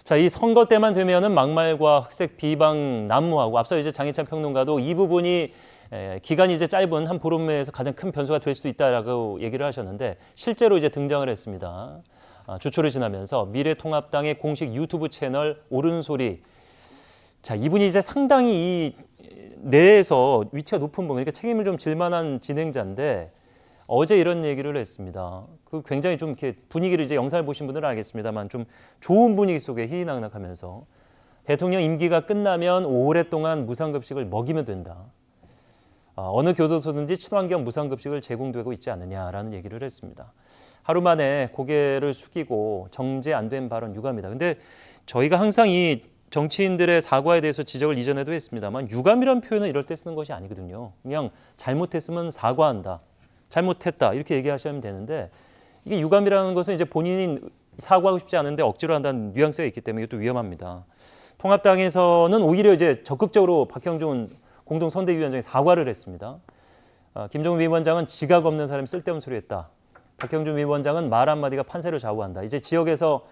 자, 이 선거 때만 되면은 막말과 흑색 비방 난무하고 앞서 이제 장희찬 평론가도 이 부분이 기간이 이제 짧은 한 보름 내에서 가장 큰 변수가 될 수 있다라고 얘기를 하셨는데 실제로 이제 등장을 했습니다. 주초를 지나면서 미래통합당의 공식 유튜브 채널 옳은소리. 자, 이분이 이제 상당히 이 내에서 위치가 높은 분, 그러니까 책임을 좀 질 만한 진행자인데 어제 이런 얘기를 했습니다. 그 굉장히 좀 이렇게 분위기를 이제 영상을 보신 분들은 알겠습니다만 좀 좋은 분위기 속에 희희낙낙하면서 대통령 임기가 끝나면 오랫동안 무상급식을 먹이면 된다. 어느 교도소든지 친환경 무상급식을 제공되고 있지 않느냐라는 얘기를 했습니다. 하루 만에 고개를 숙이고 정제 안 된 발언 유감이다. 근데 저희가 항상 이 정치인들의 사과에 대해서 지적을 이전에도 했습니다만 유감이라는 표현은 이럴 때 쓰는 것이 아니거든요. 그냥 잘못했으면 사과한다. 잘못했다 이렇게 얘기하시면 되는데 이게 유감이라는 것은 이제 본인이 사과하고 싶지 않은데 억지로 한다는 뉘앙스가 있기 때문에 이것도 위험합니다. 통합당에서는 오히려 이제 적극적으로 박형준 공동선대위원장이 사과를 했습니다. 김종인 위원장은 지각 없는 사람이 쓸데없는 소리했다. 박형준 위원장은 말 한마디가 판세를 좌우한다. 이제 지역에서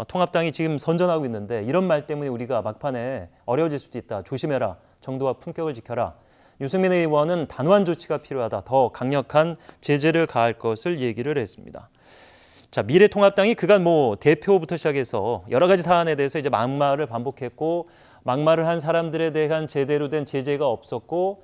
통합당이 지금 선전하고 있는데 이런 말 때문에 우리가 막판에 어려워질 수도 있다. 조심해라. 정도와 품격을 지켜라. 유승민 의원은 단호한 조치가 필요하다. 더 강력한 제재를 가할 것을 얘기를 했습니다. 자, 미래통합당이 그간 대표부터 시작해서 여러 가지 사안에 대해서 이제 막말을 반복했고 막말을 한 사람들에 대한 제대로 된 제재가 없었고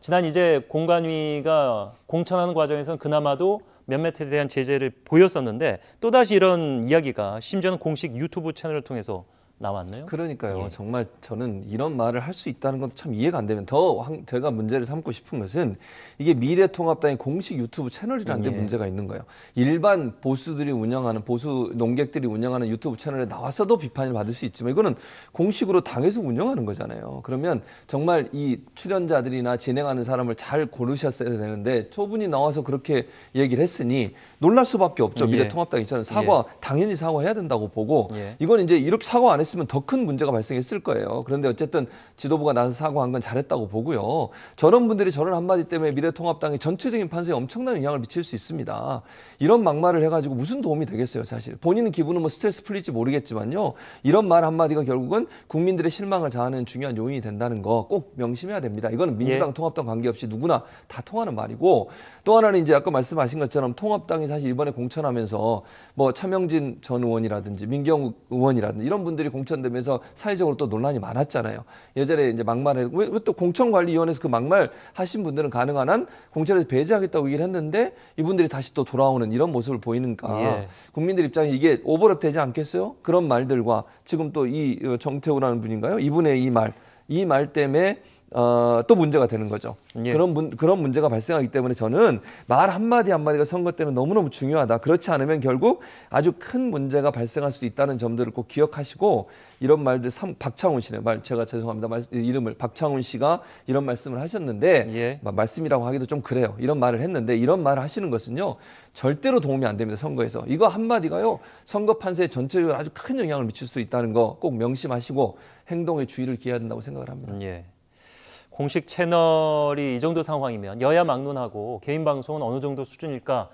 지난 이제 공관위가 공천하는 과정에서는 그나마도 몇몇에 대한 제재를 보였었는데 또다시 이런 이야기가 심지어는 공식 유튜브 채널을 통해서 나왔네요. 그러니까요. 예. 정말 저는 이런 말을 할 수 있다는 것도 참 이해가 안 되면 제가 문제를 삼고 싶은 것은 이게 미래통합당의 공식 유튜브 채널이라는 데 문제가 있는 거예요. 일반 보수들이 운영하는 보수 농객들이 운영하는 유튜브 채널에 나와서도 비판을 받을 수 있지만 이거는 공식으로 당에서 운영하는 거잖아요. 그러면 정말 이 출연자들이나 진행하는 사람을 잘 고르셨어야 되는데 초분이 나와서 그렇게 얘기를 했으니 놀랄 수밖에 없죠. 미래통합당 입장에서 사과 당연히 사과해야 된다고 보고 이건 이제 이렇게 사과 안 했으면 더 큰 문제가 발생했을 거예요. 그런데 어쨌든 지도부가 나서 사과한 건 잘했다고 보고요. 저런 분들이 저런 한마디 때문에 미래통합당의 전체적인 판세에 엄청난 영향을 미칠 수 있습니다. 이런 막말을 해가지고 무슨 도움이 되겠어요, 사실. 본인은 기분은 스트레스 풀릴지 모르겠지만요. 이런 말 한마디가 결국은 국민들의 실망을 자아내는 중요한 요인이 된다는 거 꼭 명심해야 됩니다. 이거는 민주당, 통합당 관계없이 누구나 다 통하는 말이고 또 하나는 이제 아까 말씀하신 것처럼 통합당이 사실 이번에 공천하면서 차명진 전 의원이라든지 민경욱 의원이라든지 이런 분들이 공천되면서 사회적으로 또 논란이 많았잖아요. 예전에 이제 막말해 왜 또 공천관리위원회에서 그 막말 하신 분들은 가능한 한 공천에서 배제하겠다고 얘기를 했는데 이분들이 다시 또 돌아오는 이런 모습을 보이니까 국민들 입장에 이게 오버랩 되지 않겠어요? 그런 말들과 지금 또 이 정태우라는 분인가요? 이분의 이 말 때문에 또 문제가 되는 거죠. 그런 문제가 발생하기 때문에 저는 말 한마디 한마디가 선거 때는 너무너무 중요하다. 그렇지 않으면 결국 아주 큰 문제가 발생할 수 있다는 점들을 꼭 기억하시고 이런 말들 박창훈 씨네 말 제가 죄송합니다. 이름을 박창훈 씨가 이런 말씀을 하셨는데 말씀이라고 하기도 좀 그래요. 이런 말을 했는데 이런 말을 하시는 것은요. 절대로 도움이 안 됩니다. 선거에서. 이거 한마디가요. 선거 판세에 전체적으로 아주 큰 영향을 미칠 수 있다는 거 꼭 명심하시고 행동에 주의를 기해야 된다고 생각을 합니다. 공식 채널이 이 정도 상황이면 여야 막론하고 개인 방송은 어느 정도 수준일까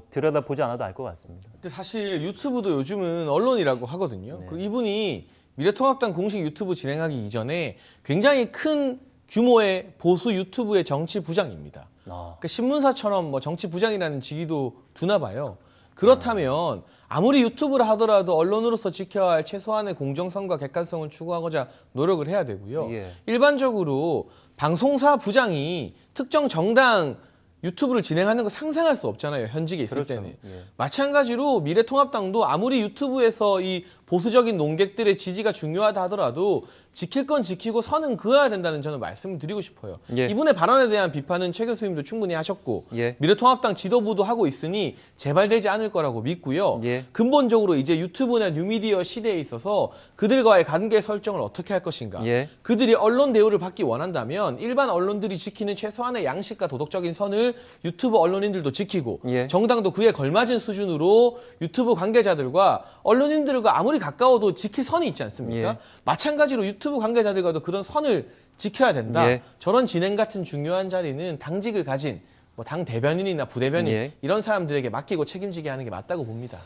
들여다보지 않아도 알 것 같습니다. 근데 사실 유튜브도 요즘은 언론이라고 하거든요. 그리고 이분이 미래통합당 공식 유튜브 진행하기 이전에 굉장히 큰 규모의 보수 유튜브의 정치 부장입니다. 그러니까 신문사처럼 정치 부장이라는 직위도 두나 봐요. 그렇다면 아무리 유튜브를 하더라도 언론으로서 지켜야 할 최소한의 공정성과 객관성을 추구하고자 노력을 해야 되고요. 일반적으로 방송사 부장이 특정 정당 유튜브를 진행하는 거 상상할 수 없잖아요. 현직에 있을 때는. 마찬가지로 미래통합당도 아무리 유튜브에서 이 보수적인 논객들의 지지가 중요하다 하더라도 지킬 건 지키고 선은 그어야 된다는 저는 말씀을 드리고 싶어요. 이분의 발언에 대한 비판은 최 교수님도 충분히 하셨고 미래통합당 지도부도 하고 있으니 재발되지 않을 거라고 믿고요. 근본적으로 이제 유튜브나 뉴미디어 시대에 있어서 그들과의 관계 설정을 어떻게 할 것인가. 그들이 언론 대우를 받기 원한다면 일반 언론들이 지키는 최소한의 양식과 도덕적인 선을 유튜브 언론인들도 지키고 정당도 그에 걸맞은 수준으로 유튜브 관계자들과 언론인들과 아무리 가까워도 지킬 선이 있지 않습니까? 마찬가지로 유튜브 관계자들과도 그런 선을 지켜야 된다. 저런 진행 같은 중요한 자리는 당직을 가진 당 대변인이나 부대변인 이런 사람들에게 맡기고 책임지게 하는 게 맞다고 봅니다.